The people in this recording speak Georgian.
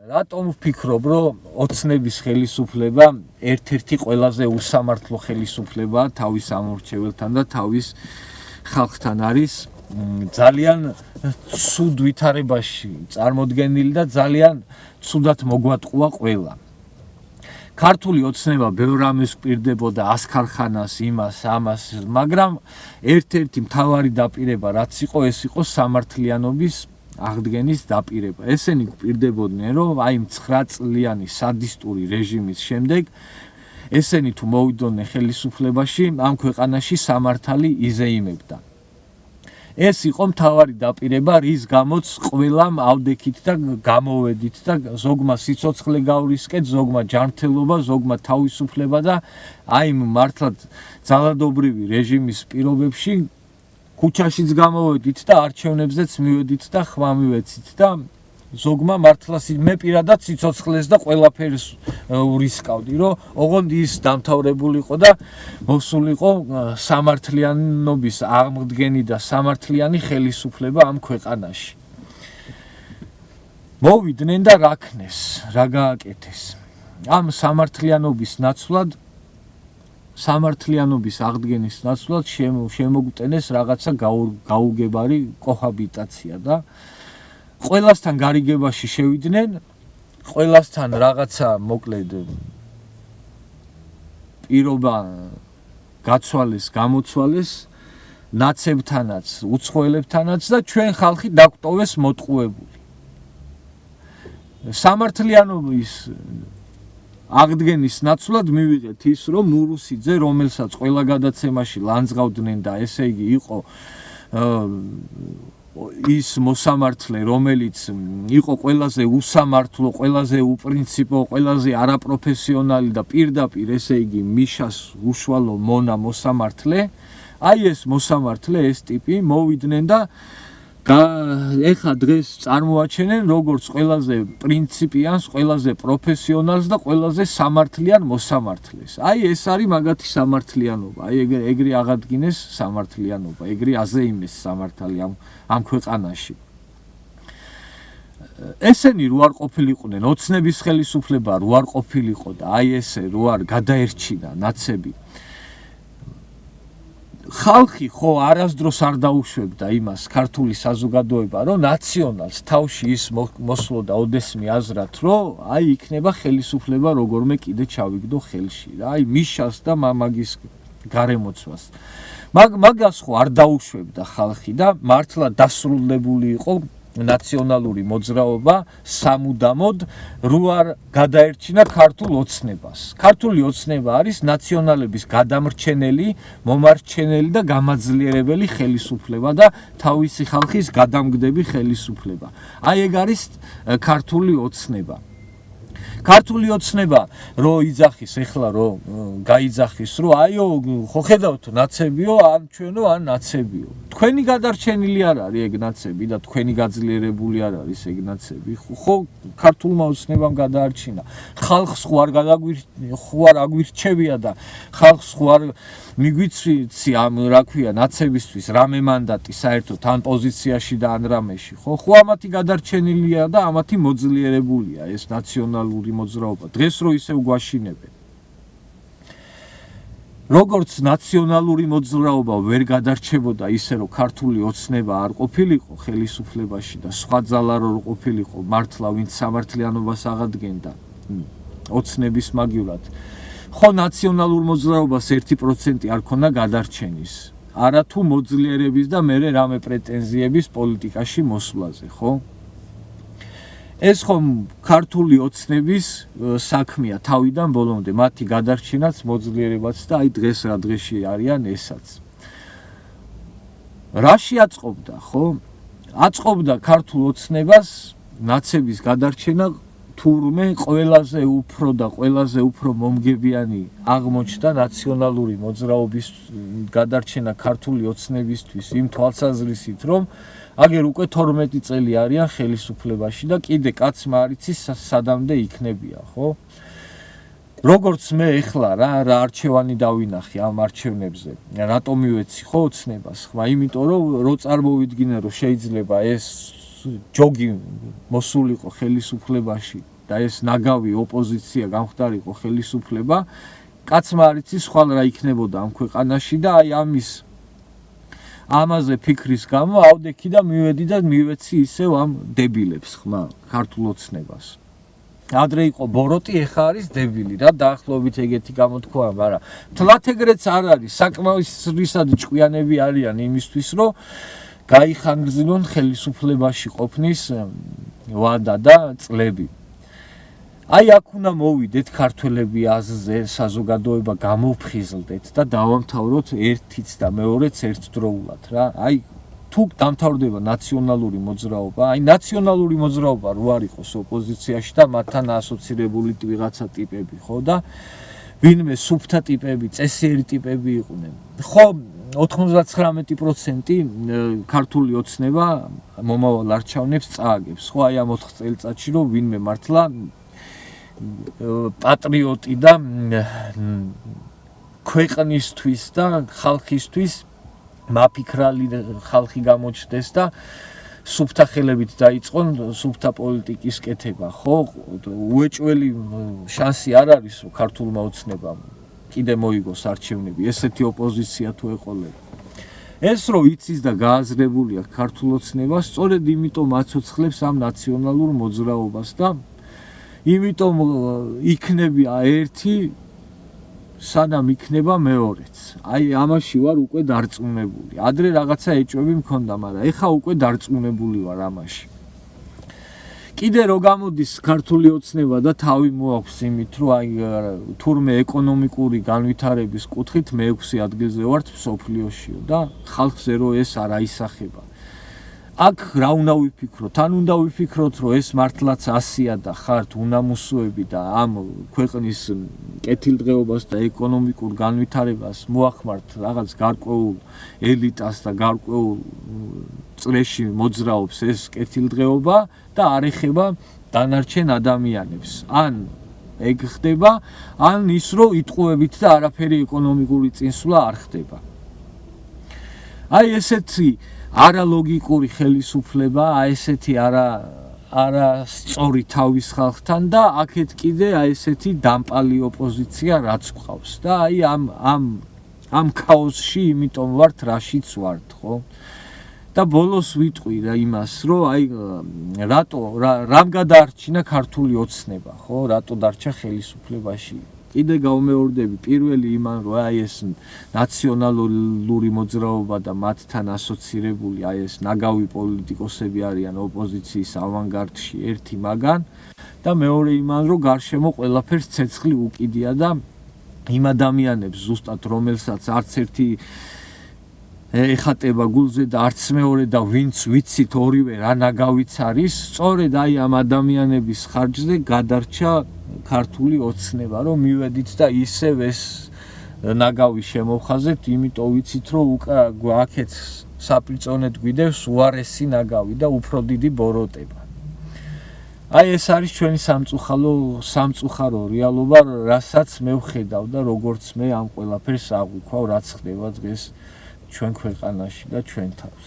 რატომ ვფიქრობ, რომ ოცნების ხელისუფლება ერთ-ერთი ყველაზე უსამართლო ხელისუფლებაა თავის ამორჩეველთან და თავის ხალხთან არის ძალიან ცუდ ვითარებაში წარმოდგენილი და ძალიან ცუდად მოგვატყუა ყველა. ქართული ოცნება ბევრ რამეს გვპირდებოდა ასქარხანას, იმას, ამას, მაგრამ ერთ-ერთი მთავარი დაპირება რაც იყო, ეს იყო სამართლიანობის აღდგენის დაპირება. ესენი გვპირდებოდნენ, რომ აი 9 წლიანი სადისტური რეჟიმის შემდეგ ესენი თუ მოვიდოდნენ ხელისუფლებაში, ამ ქვეყანაში სამართალი იზეიმებდა. ეს იყო მთავარი დაპირება, რის გამოც ყველამ ავდექით და გამოვედით და ზოგმა სიცოცხლე გავრისკეთ, ზოგმა ჯანმრთელობა, ზოგმა თავისუფლება და აი მართლაც ძალადობრივი რეჟიმის პირობებში ქუჩაშიც გამოვედით და არჩევნებზეც მივედით და ხმა მივეცით და ზოგმა მართლაც მე პირადად სიცოცხლეს და ყველაფერს ვრისკავდი, რომ ოღონდ ის დამთავრებულიყო და მოსულიყო სამართლიანობის აღმდგენი და სამართლიანი ხელისუფლება ამ ქვეყანაში. მოვიდნენ და რა ქნეს, რა გააკეთეს. ამ სამართლიანობის ნაცვლად სამართლიანობის აღდგენის ნაცვლად შემოგვტენეს რაღაცა გაუგებარი კოჰაბიტაცია და ყველასთან გარიგებაში შევიდნენ, ყველასთან რაღაცა მოკლედ პირობა გაცვალეს, გამოცვალეს, ნაცებთანაც, უცხოელებთანაც და ჩვენ ხალხი დაგვტოვეს მოტყუებული. სამართლიანობის აღდგენის ნაცვლად მივიღეთ ის, რომ მურუსიძე, რომელსაც ყველა გადაცემაში ლანძღავდნენ და ესე იგი იყო ის მოსამართლე, რომელიც იყო ყველაზე უსამართლო, ყველაზე უპრინციპო, ყველაზე არაპროფესიონალი და პირდაპირ ესე იგი მიშას უშუალო მონა მოსამართლე, აი ეს მოსამართლე, ეს ტიპი მოვიდნენ და ეხა დღეს წარმოაჩენენ როგორც ყველაზე პრინციპიანს, ყველაზე პროფესიონალს და ყველაზე სამართლიან მოსამართლეს. აი ეს არის მაგათი სამართლიანობა. აი ეგრე აღადგინეს სამართლიანობა, ეგრე აზეიმეს სამართალი ამ ქვეყანაში. ესენი რო არ ყოფილიყვნენ, ოცნების ხელისუფლება რო არ ყოფილიყო და აი ესე რო არ გადაერჩინა ნაცები. ხალხი ხო არასდროს არ დაუშვებდა იმას ქართული საზოგადოება, რომ ნაციონალს თავში ის მოსვლოდა ოდესმე აზრად, რომ აი იქნება ხელისუფლება როგორმე კიდე ჩავიგდო ხელში რა, აი მიშას და მაგის გარემოცვას. მაგას ხო არ დაუშვებდა ხალხი და მართლა დასრულებული იყო ნაციონალური მოძრაობა სამუდამოდ რო არ გადაერჩინა ქართულ ოცნებას. ქართული ოცნება არის ნაციონალების გადამრჩენელი, მომარჩენელი და გამაძლიერებელი ხელისუფლება და თავისი ხალხის გადამგდები ხელისუფლება. აი ეგ არის ქართული ოცნება. ქართული ოცნება რო იძახის ეხლა რო გაიძახის რო აიო ხო ხედავთ ნაცებიო ან ჩვენო ან ნაცებიო თქვენი გადარჩენილი არ არის ეგ ნაცები და თქვენი გაძლიერებული არ არის ეგ ნაცები ხო ქართულმა ოცნებამ გადაარჩინა ხალხს ხო არ აგვირჩევია და ხალხს ხო არ მიგვიცი ამ რა ქვია ნაცებისთვის რამე მანდატი საერთოდ ან პოზიციაში და ან რამეში ხო ამათი გადარჩენილია და ამათი მოძლიერებულია ეს ნაციონალური მოძრაობა დღეს რო ისევ გვაშინებენ როგორც ნაციონალური მოძრაობა ვერ გადარჩებოდა ისე რომ ქართული ოცნება არ ყოფილიყო ხელისუფლებაში და სხვა ძალა რო ყოფილიყო მართლა ვინც სამართლიანობას აღადგენდა ოცნების მაგივრად ხო ნაციონალურ მოძრაობას 1% არ ქონდა გადარჩენის არა თუ მოძლიერების და მერე რამე პრეტენზიების პოლიტიკაში მოსვლაზე ხო ეს ხომ ქართული ოცნების საქმეა თავიდან ბოლომდე მათი გადარჩენაც მოძლიერებაც და აი დღეს რა დღეში არიან ესაც რაში აწყობდა ხო აწყობდა ქართულ ოცნებას ნაცების გადარჩენა თურმე ყველაზე უფრო და ყველაზე უფრო მომგებიანი აღმოჩნდა ნაციონალური მოძრაობის გადარჩენა ქართული ოცნებისთვის იმ თვალსაზრისით რომ აგერ უკვე 12 წელი არიან ხელისუფლებაში და კიდე კაცმა არ იცის სადამდე იქნებია ხო როგორც მე ეხლა რა არჩევანი დავინახე ამ არჩევნებზე რატომ მივეცი ხო ოცნებას ხმა იმიტომ რომ რო წარმოვიდგინე რომ შეიძლება ეს ჯოგი მოსულიყო ხელისუფლებაში და ეს ნაგავი ოპოზიცია გამხდარიყო ხელისუფლება, კაცმა არ იცის ხვალ რა იქნებოდა ამ ქვეყანაში და აი ამაზე ფიქრის გამო ავდექი და მივედი და მივეცი ისევ ამ დებილებს ხმა ქართულ ოცნებას. ადრე იყო ბოროტი, ეხა არის დებილი რა დაახლოებით ეგეთი გამოთქვა, მაგრამ თლათ ეგრეც არ არის, საკმაოდ ჭკვიანები არიან იმისთვის, რომ გაიხანგრძილონ ხელისუფლებაში ყოფნის ვადა და წლები. აი აქ უნდა მოვიდეთ ქართველები აზზე, საზოგადოება გამოვფხიზლდეთ და დავამთავროთ ერთიც და მეორეც ერთდროულად რა. აი თუ დამთავრდება ნაციონალური მოძრაობა, აი ნაციონალური მოძრაობა რო არ იყოს ოპოზიციაში და მათთან ასოცირებული ვიღაცა ტიპები, ხო და ვინმე სუფთა ტიპები, წესიერი ტიპები იყვნენ. ხო 99% ქართული ოცნება მომავალ არჩევნებს წააგებს. ხო აი ამ 4 წელიწადში რომ ვინმე მართლა პატრიოტი და ქვეყნისთვის და ხალხისთვის მაფიქრალი ხალხი გამოჩნდეს და სუფთა ხელებით დაიწყონ სუფთა პოლიტიკის კეთება, ხო? უეჭველი შანსი არ არის რომ ქართულმა ოცნებამ კიდე მოიგოს არჩევნები, ესეთი ოპოზიცია თუ ეყოლება. ეს რო იცის და გააზრებულია ქართულ ოცნებას, სწორედ იმიტომ აცოცხლებს ამ ნაციონალურ მოძრაობას და იმიტომ იქნებია ერთი სანამ იქნება მეორეც. აი ამაში ვარ უკვე დარწმუნებული. ადრე რაღაცა ეჭვები მქონდა, მაგრამ ეხა უკვე დარწმუნებული ვარ ამაში. კიდე რო გამოდის ქართული ოცნება და თავი მოაქვს იმით, რომ აი თურმე ეკონომიკური განვითარების კუთხით მე-6 ადგილზე ვართ მსოფლიოშიო და ხალხზე რო ეს არ აისახება. აქ რა უნდა ვიფიქროთ? ან უნდა ვიფიქროთ, რომ ეს მართლაც ასია და ხართ უნამუსოები და ამ ქვეყნის კეთილდღეობას და ეკონომიკურ განვითარებას მოახმართ რაღაც გარკვეულ ელიტას და გარკვეულ წრეში მოძრაობს ეს კეთილდღეობა და არ ეხება დანარჩენ ადამიანებს. ან ეგ ხდება, ან ის რომ იტყუებით და არაფერი ეკონომიკური წინსვლა არ ხდება. აი ესეთი არალოგიკური ხელისუფლება, ესეთი არასწორი თავის ხალხთან და აქეთ კიდე ესეთი დამპალი ოპოზიცია რაც გვყავს და აი ამ ქაოსში იმიტომ ვართ რაშიც ვართ, ხო? და ბოლოს ვიტყვი რა იმას, რომ აი რამ გადაარჩინა ქართული ოცნება, ხო? რატო დარჩა ხელისუფლებაში? კიდე გავმეორდები პირველი იმან, რომ აი ეს ნაციონალური მოძრაობა და მათთან ასოცირებული აი ეს ნაგავი პოლიტიკოსები არიან ოპოზიციის ავანგარდში ერთი მაგან და მეორე იმან, რომ გარშემო ყველაფერს ცეცხლი უკიდია და იმ ადამიანებს ზუსტად რომელსაც არც ერთი ეხატება გულზე და არც მეორე და ვინც ვიცით ორივე რა ნაგავიც არის, სწორედ აი ამ ადამიანების ხარჯზე გადარჩა ქართული ოცნება, რომ მივედით და ისევ ეს ნაგავი შემოვხაზებთ, იმიტომ ვიცით, რომ აქეთ საპრიწონედ გვიდევს უარესი ნაგავი და უფრო დიდი ბოროტება. აი ეს არის ჩვენი სამწუხარო რეალობა, რასაც მე ვხედავ და როგორც მე ამ ყველაფერს აღვიქვავ, რაც ხდება დღეს ჩვენ ქვეყანაში და ჩვენ თავს.